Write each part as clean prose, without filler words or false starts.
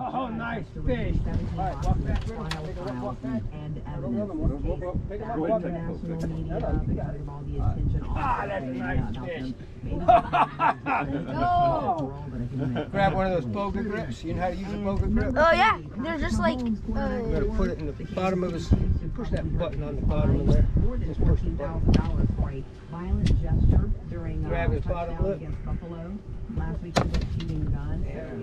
Oh, nice fish. All right, walk back. Take a look, walk back. Pick him up, walk back. Ah, that's a nice fish. Grab one of those boga grips. You know how to use a boga grip? Oh yeah, they're just like. You gotta put it in the bottom of his. Push that button on the bottom of there. Just push the button. Grab his bottom lip.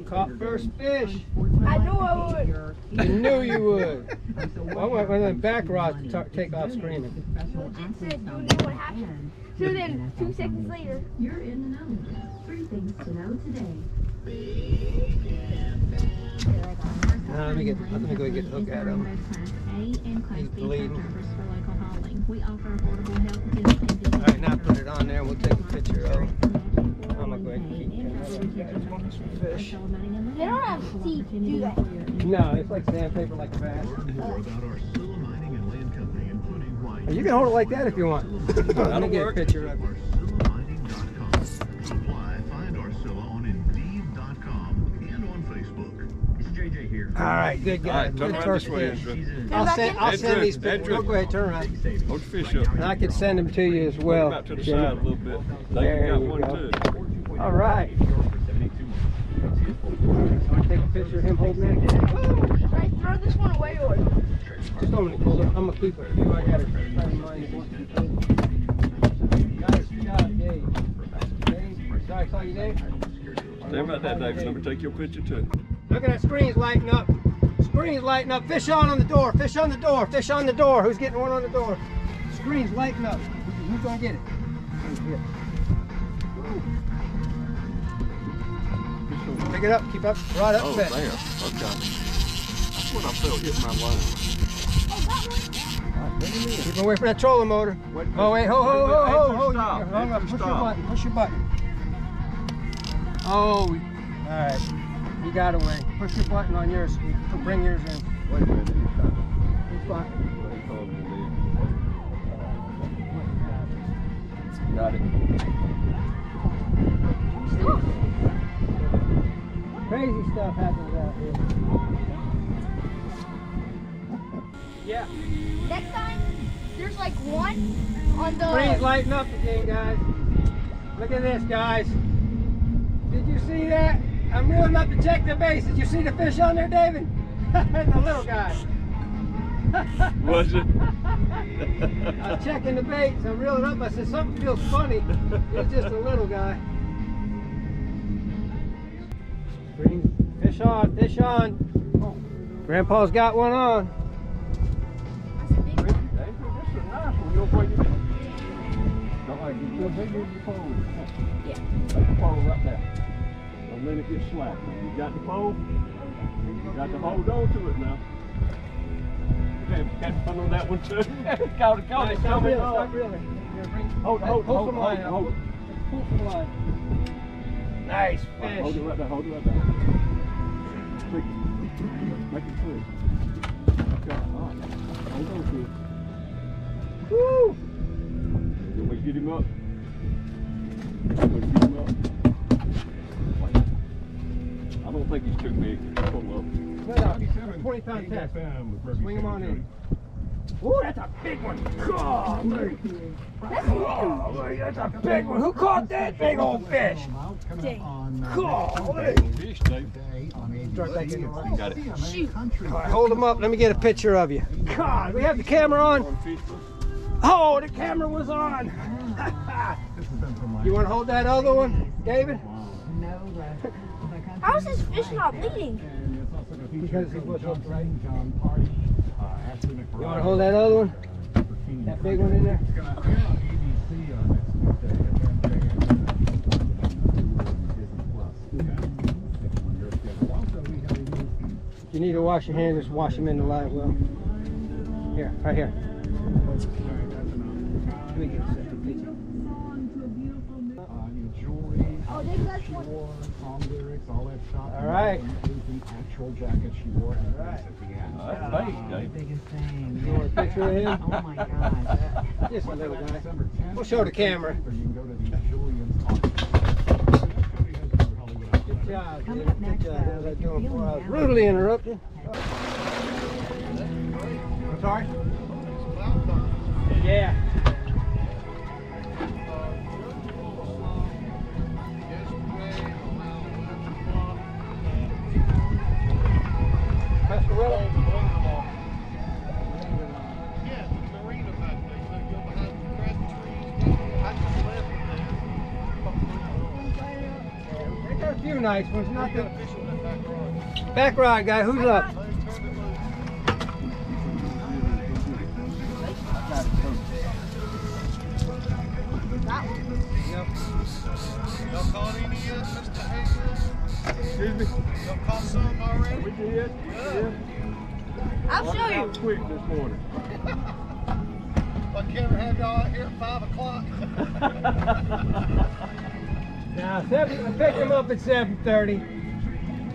Caught first fish. I knew I would. You knew you would. I went one of them back rods to take off screaming. It said you knew what happened. So then, 2 seconds later. You're in the know. 3 things to know today. Let me go get a hook at him. He's bleeding. Alright, now put it on there. We'll take a picture of him. I'm gonna go ahead and keep some fish. They don't have teeth, do they? No, it's like sandpaper, like a bass. You can hold it like that if you want. Let me get a picture of it. All right, good guy. Turn Good around first this way, fish. Ezra. I'll send these pictures. Go ahead, turn around. Hold the fish up. And I can send them to you as Put well. them out to the side a little bit. There Got you one go. too. All right. Take a picture of him holding it. Should I throw this one away or? Just hold it. I'm gonna keep it. I got it. Nice job, Dave. Dave, sorry, call you Dave. Stay about that, David. Let me take your picture too. Look at that screen's lighting up. Screen's lighting up. Fish on the door. Fish on the door. Fish on the door. Who's getting one on the door? Screen's lighting up. Who's gonna get it? Pick it up. Keep up. Right up. Oh, Fast. there. Okay. That's what I felt hitting my line. Keep away from that trolling motor. Wait, Oh wait, ho, ho, ho, ho, ho. Stop. Hold up. Push your Stop. button. Push your button. Oh, all right. You got away. Push your button on yours. Bring yours in. Wait a minute. It's fine. Got it. Crazy stuff happens out here. Yeah. Next time, there's like one on the. Screen's lighting up again, guys. Look at this, guys. Did you see that? I'm reeling up to check the base. Did you see the fish on there, David? That's a little guy. Was it? I was checking the baits. I'm reeling up. I said, something feels funny. It's just a little guy. Fish on, fish on. Grandpa's got one on. That's a big one. Yeah. Put the pole right there. Don't let it get slack. You got the pole? You got to hold on to it now. Had fun on that one too. Caught it, Stop reeling, stop reeling. Hold some line out. Pull some line. Nice fish. Hold it right there, hold it right there. Quick. Make it quick. Okay, all right. Hold on to it. Woo! You want me to get him up? You want me to get him up? I don't think he's too big. Pull up. No, 20-pound test. Swing him on in. Ooh, that's a big one. Golly. Golly, that's a big one. Who caught that big old fish? Golly. Fish, Dave. Got it. All right, hold him up. Let me get a picture of you. God, we have the camera on. Oh, the camera was on. You want to hold that other one, David? How is this fish not bleeding? Because he was hooked right. You want to hold that other one? That big one in there? If you need to wash your hands, just wash them in the live well. Here, right here. Let me get a second picture. Oh, there's that one. All right. Actual jacket she wore. All right. That's bait, Dave. You want a picture of him? Oh my God. Just a little guy. We'll show the camera. Good job, Coming David. up next, Good job. What was I if you're doing before I was feeling rudely interrupted? I'm sorry? Yeah. Pastor Willow? Yeah, the marina back there. So you go behind the grass trees. I just left it They got a few nice ones, not there. the Fish on that back rod. back rod guy. Who's up? They turned it loose. Yep. Y'all caught any yet, Mr. Hayes? Excuse me? Y'all caught some already? We did. I'll show you. Quick this morning. I can't have y'all out here at 5 o'clock. Now, I picked him up at 7:30.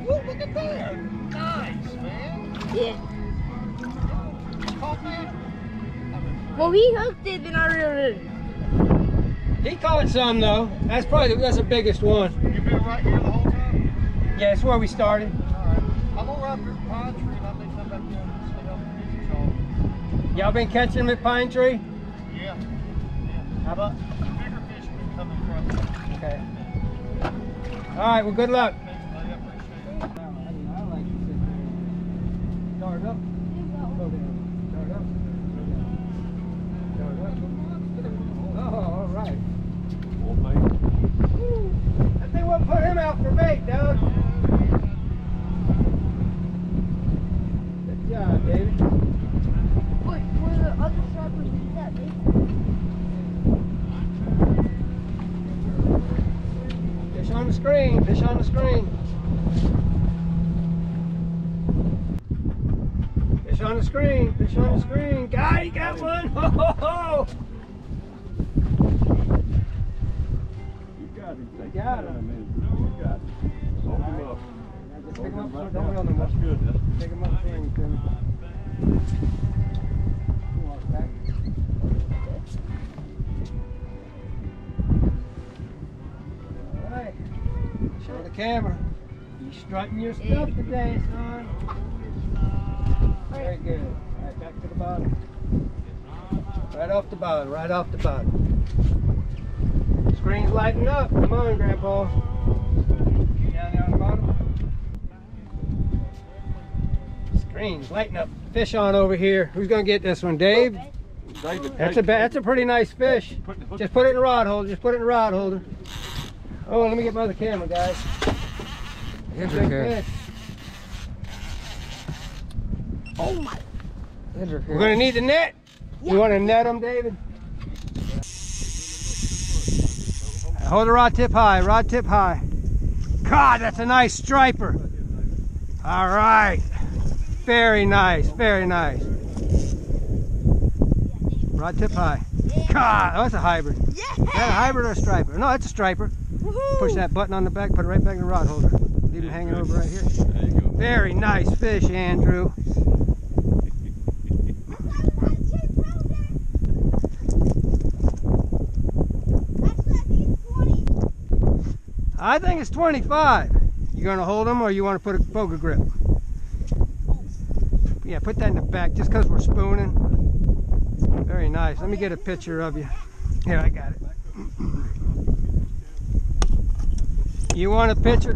Look at that. Nice, man. Yeah. Caught that? Well, he hooked it, then I reeled it. He caught some though. That's the biggest one. You been right here the whole time? Yeah, that's where we started. Alright. I'm gonna ride through the pine tree and I may come back down and stay up and visit y'all. Y'all been catching them at Pine Tree? Yeah. How about? Bigger fish have been coming from. Okay. All right. Well, good luck. Thanks, buddy. I appreciate it. I like to sit there. Start up. Slow down. Start up. Start up. Oh, all right. Well, mate. I think we'll put him out for bait, Doug. Good job, David. Wait, were the other stripers eat that bait? Fish on the screen. Fish on the screen. Fish on the screen. Fish on the screen. Guy, you got one. Ho, ho, ho. You got him. Take Got your him. time, man. You got it. Hold him up. Just pick him up. Right Don't down. reel him That's up. good. That's Pick him up. Stand, Tim. Walk back. All right. Show the camera. You strutting your stuff today, son. Very good. All right, back to the bottom. Right off the bottom. Right off the bottom. Screen's lighting up. Come on, Grandpa. Down there on the bottom. Screen's lighting up. Fish on over here. Who's gonna get this one, Dave? David, That's a pretty nice fish. Just put it in the rod holder. Just put it in the rod holder. Oh, let me get my other camera, guys. Here's a big fish. Oh my. We're gonna need the net. You want to net them, David? Hold the rod tip high. Rod tip high. God, that's a nice striper. All right. Very nice. Very nice. Rod tip high. God, oh, that's a hybrid. Yeah. Is that a hybrid or a striper? No, that's a striper. Push that button on the back, put it right back in the rod holder. Leave him hanging over right here. There you go. Very nice fish, Andrew. I think it's 25. You gonna hold them or you want to put a poker grip? Yeah, put that in the back just because we're spooning. Very nice. Let me get a picture of you. Here, I got it. You want a picture,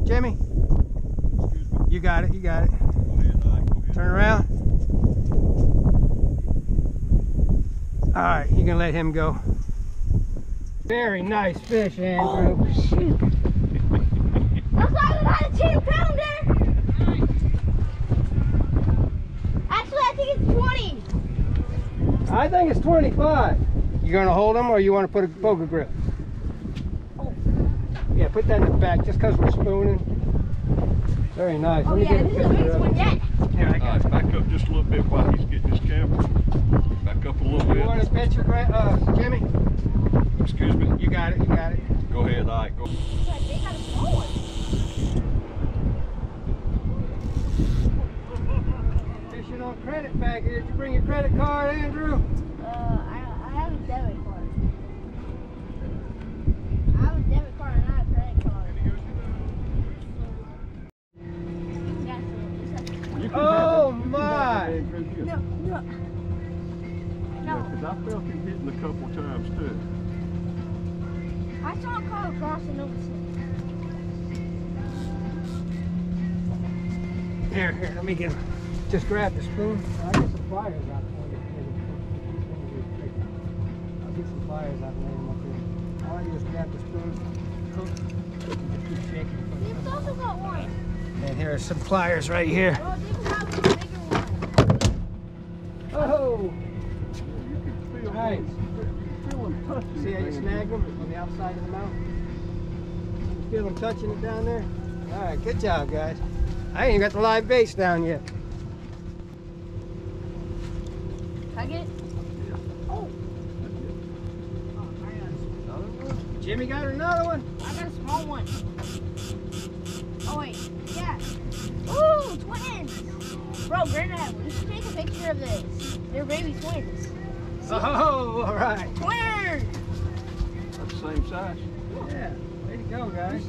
Jimmy? You got it, you got it. Go ahead, Ike, go ahead. Turn around. All right, you can let him go. Very nice fish, Andrew. Oh, shoot. That's not even a 10-pounder. Actually, I think it's 20. I think it's 25. You gonna hold them or you want to put a poker grip? Yeah, put that in the back just because we're spooning. Very nice. Oh, Let me yeah, get a this is the picture biggest of one it. yet. Here, I All got right, it. back up just a little bit while he's getting his camera. Back up a little You bit. want a picture, Jimmy? Excuse me. You got it, you got it. Go ahead, Ike. Go. They got a small one. Fishing on credit back here. Did you bring your credit card, Andrew? I have a debit card. I have a debit card and not a credit card. Andrew? Here. No. Yeah, because I felt him hitting a couple times too. I saw a car crossing over. Here, let me get him. Just grab the spoon. I'll get some pliers out for you. I'll get some pliers out and lay them up here. All I do is grab the spoon, hook, and just keep shaking. David's also got one. And here are some pliers right here. Oh, David has a bigger one. Oh! You can feel Nice. you feel him touching. See how you it, snag them on the outside of the mouth? You feel them touching it down there? All right, good job, guys. I ain't even got the live baits down yet. Can I get it? Oh. Jimmy got another one. I got a small one. Oh wait, yeah. Ooh, twins! Bro, Granddad, we should take a picture of this. They're baby twins. Oh, all right. Twins! That's the same size. Yeah, way to go, guys.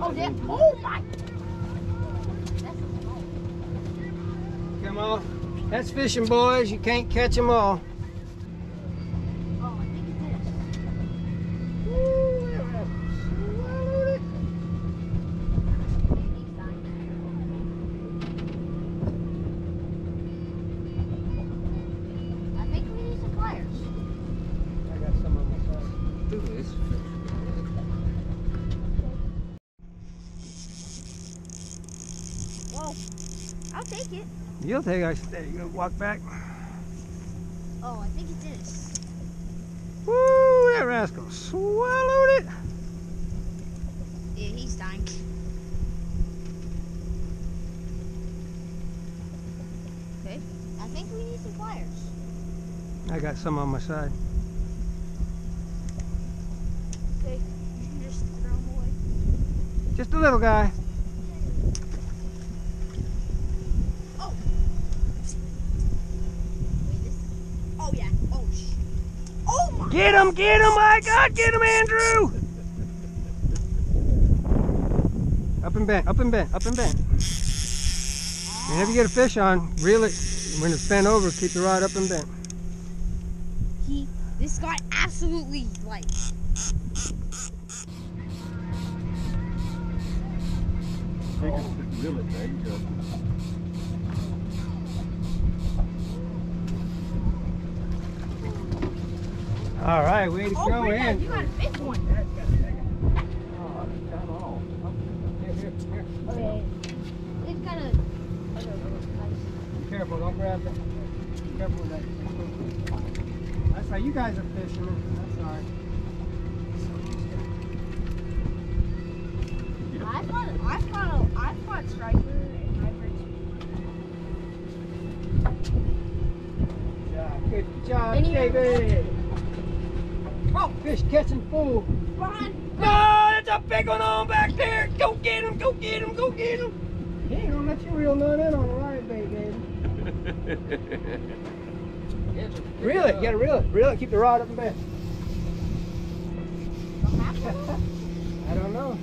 Oh, yeah. Oh my! That's a small. Come on. That's fishing, boys. You can't catch them all. Oh, I think it is. Woo, yeah, swallowed it. I think we need some pliers. I got some on my side. Do this. Whoa. I'll take it. You'll take us. There you go. Walk back. Oh, I think it is. Woo, that rascal swallowed it. Yeah, he's dying. Okay. I think we need some pliers. I got some on my side. Okay. You can just throw them away. Just a little guy. Oh. Wait, this. Oh yeah. Oh sh. Oh my. Get him, my God, get him, Andrew. Up and bent, up and bent, up and bent. Whenever you get a fish on, reel it. When it's bent over, keep the rod up and bent. This guy absolutely like. They can reel it, there you go. All right, way to Oh, go, Brenda, Andrew. you got a big one. Oh, it's got all. Here, here, here. Okay. It's kind of. Be careful, don't grab that. Be careful with that. That's right, you guys are fishermen. That's all right. I've caught striper and hybrids. Good job, Any- David. Oh, fish catching fool. Behind. No, that's a big one on back there. Go get him, go get him, go get him. He ain't gonna let you reel none in on the live bait, David. Reel it, you gotta reel it. Reel it, keep the rod up and bent. I don't know.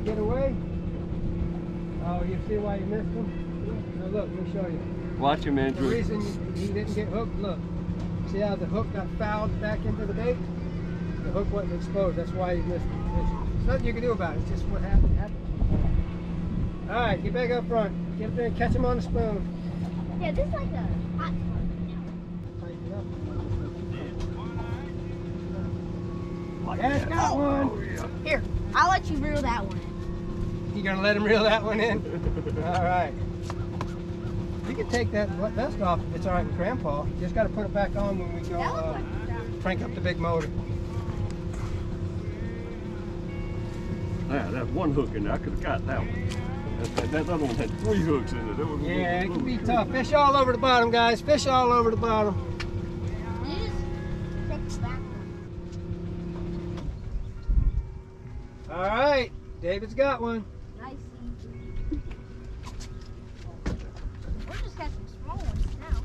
Get away. Oh, you see why you missed him? Now look, let me show you. Watch him, The Andrew. reason he didn't get hooked, look. See how the hook got fouled back into the bait? The hook wasn't exposed, that's why he missed the fish. There's nothing you can do about it, it's just what happened. All right, get back up front. Get up there and catch him on the spoon. Yeah, this is like a hot spot. Tighten it up. Yeah, it's got one. Here, I'll let you reel that one in. You gonna let him reel that one in? All right. You can take that vest off if it's all right with Grandpa. You just gotta put it back on when we go That looks like crank up the big motor. Yeah, that one hook in there, I could have got that one. That other one had 3 hooks in it. That was Yeah, it can be tough. Fish all over the bottom, guys. Fish all over the bottom. You just take the back one. All right, David's got one. Nice. We're just got some small ones now.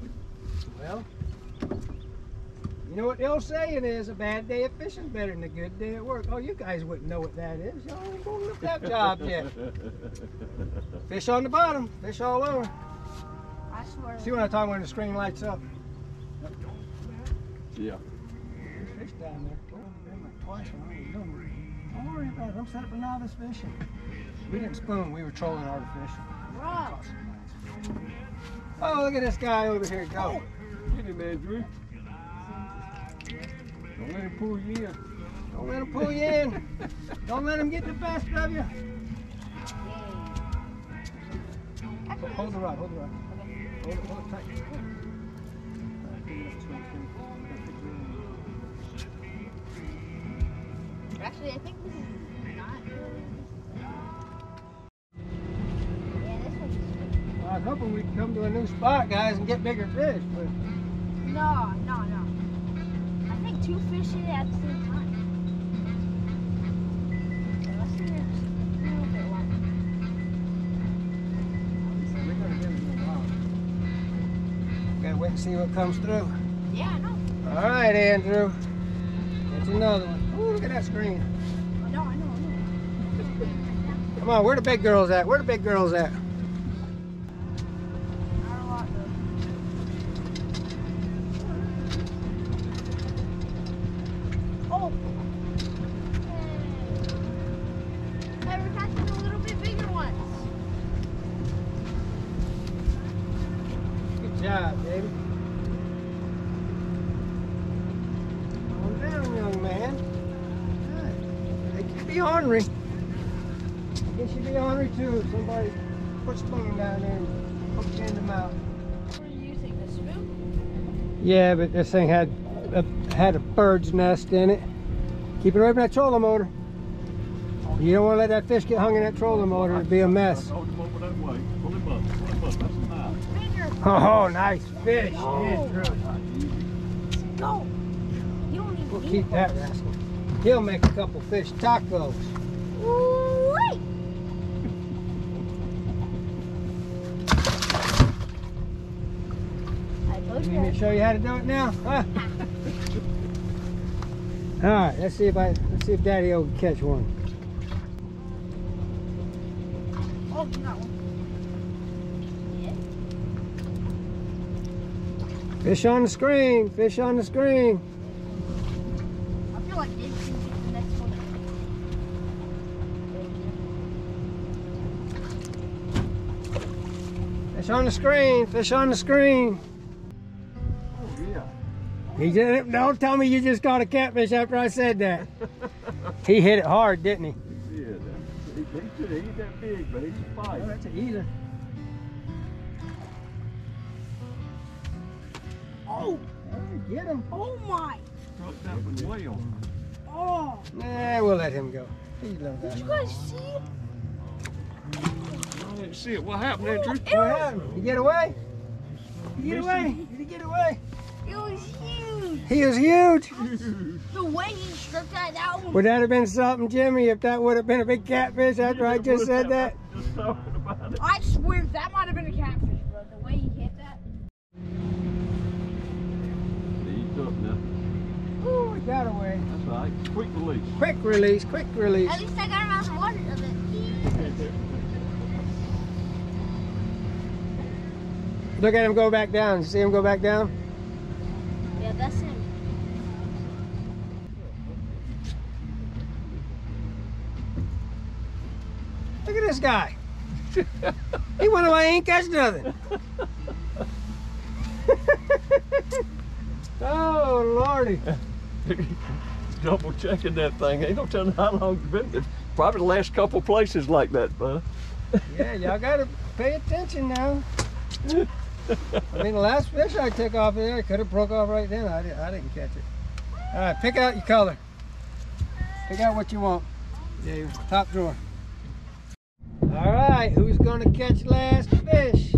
Well, You know what the old saying is, a bad day of fishing is better than a good day at work. Oh, you guys wouldn't know what that is. Y'all ain't going to look that job yet. Fish on the bottom, fish all over. I swear. See what I'm talking when the screen lights up? Yeah. There's fish down there. Oh, been like twice when I was doing it. Don't worry about it. I'm set up for novice fishing. We didn't spoon. We were trolling artificial. Right. Oh, look at this guy over here. Go. Get him, Andrew. Don't let him pull you in. Don't let him pull you in. Don't let him get the best of you. Hold the rod. Hold the rod. Hold it tight. Actually, I think this is not really. Yeah, this one's. Well, I was hoping we'd come to a new spot, guys, and get bigger fish, but No. I think 2 fish in it at the same time. So let's see if it's a little bit longer. we're gonna give it a little while. Gotta wait and see what comes through. Yeah, I know. All right, Andrew. That's another one. Ooh, look at that screen. I know. Come on, where the big girls at? Where the big girls at? Not a lot though. Oh! Hey, we're catching the little bit bigger ones. Good job, baby. Calm down, young man. Good. They can be ornery. I guess you'd be ornery too if somebody put a spoon down there and hooked you in the mouth. What are you using, the spoon? Yeah, but this thing had a bird's nest in it. Keep it away from that trolling motor. You don't want to let that fish get hung in that trolling motor. It'd be a mess. Hold him over that way. Pull him up. That's high. Bigger. Oh, nice fish. Oh. Andrew. Go. You don't need We'll to keep that rascal. He'll make a couple fish tacos. Wait. I told You you. need me to show you how to do it now? Huh? All right, let's see if Daddy O can catch one. Oh, you got one. Yeah. Fish on the screen, fish on the screen. I feel like Dave's gonna get the next one. Fish on the screen, fish on the screen. Oh, yeah. He didn't, don't tell me you just caught a catfish after I said that. He hit it hard, didn't he? Yeah, he ain't that big, but he's a fight. Oh, that's an eater. Oh, Hey, get him. oh my. Struck that one way on. Oh. Nah, we'll let him go. He's a little Did guy. you guys see it? I didn't see it. What happened, Andrew? What happened? He get away? He get away? Did he get away? It was huge. He was huge. The way he struck that one. Would that have been something, Jimmy, if that would have been a big catfish after I just said that? Just talking about it. I swear that might have been a catfish, bro. The way he hit that. He's up now. Ooh, he got away. That's right. Quick release. Quick release, quick release. At least I got him out of the water of it. Look at him go back down. See him go back down? Yeah, that's him. Look at this guy. He went away, ain't catch nothing. Oh, Lordy. Double checking that thing. Ain't no telling how long it's been. It's probably the last couple places like that, bud. Yeah, y'all gotta pay attention now. I mean, the last fish I took off of there, I could have broke off right then. I didn't catch it. All right, pick out your color. Pick out what you want. Yeah, top drawer. All right, who's gonna catch last fish?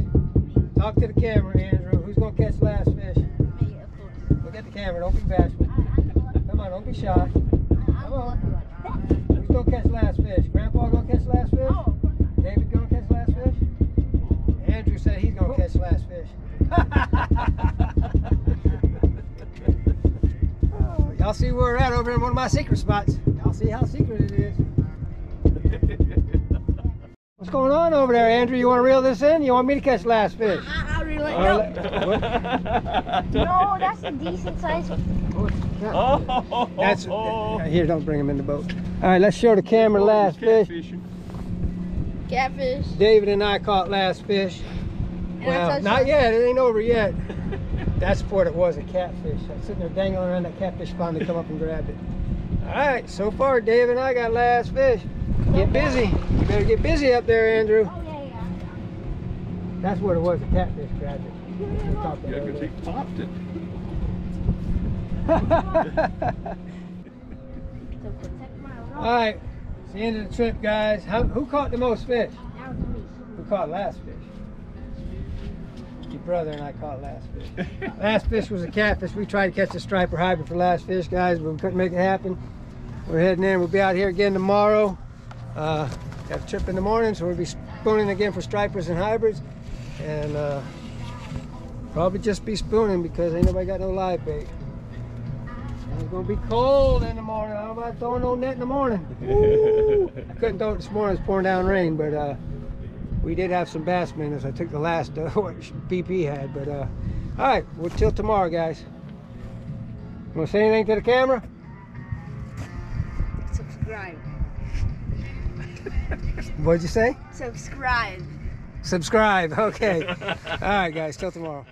Talk to the camera, Andrew. Who's gonna catch last fish? Me, of course. Look at the camera. Don't be bashful. Come on, don't be shy. Come on. Who's gonna catch last fish? Grandpa gonna catch last fish? Oh. David gonna catch last fish? Andrew said he's gonna catch last fish. see where we're at over in one of my secret spots. I'll see how secret it is. What's going on over there, Andrew? You want to reel this in? You want me to catch last fish? I really don't. No, that's a decent size. That's here. Don't bring him in the boat. All right, let's show the camera last fish. Catfish. David and I caught last fish. Well, not yet. It ain't over yet. That's what it was, a catfish. I was sitting there dangling around that catfish pond to come up and grabbed it. All right, so far David and I got last fish. Get busy. You better get busy up there, Andrew. Oh, yeah. That's what it was, a catfish grabbed it. Yeah, because he popped it. All right, it's the end of the trip, guys. Who caught the most fish? That was me. Who caught last fish? Your brother and I caught last fish. Last fish was a catfish. We tried to catch a striper hybrid for last fish, guys, but we couldn't make it happen. We're heading in. We'll be out here again tomorrow. Got a trip in the morning, so we'll be spooning again for stripers and hybrids. And probably just be spooning because ain't nobody got no live bait. And it's gonna be cold in the morning. I don't know about throwing no net in the morning. Woo! I couldn't throw it this morning. It's pouring down rain, but we did have some bass minnows. I took the last what BP had, but all right, we'll till tomorrow, guys. You want to say anything to the camera? Subscribe. What'd you say? Subscribe. Subscribe. Okay. All right, guys. Till tomorrow.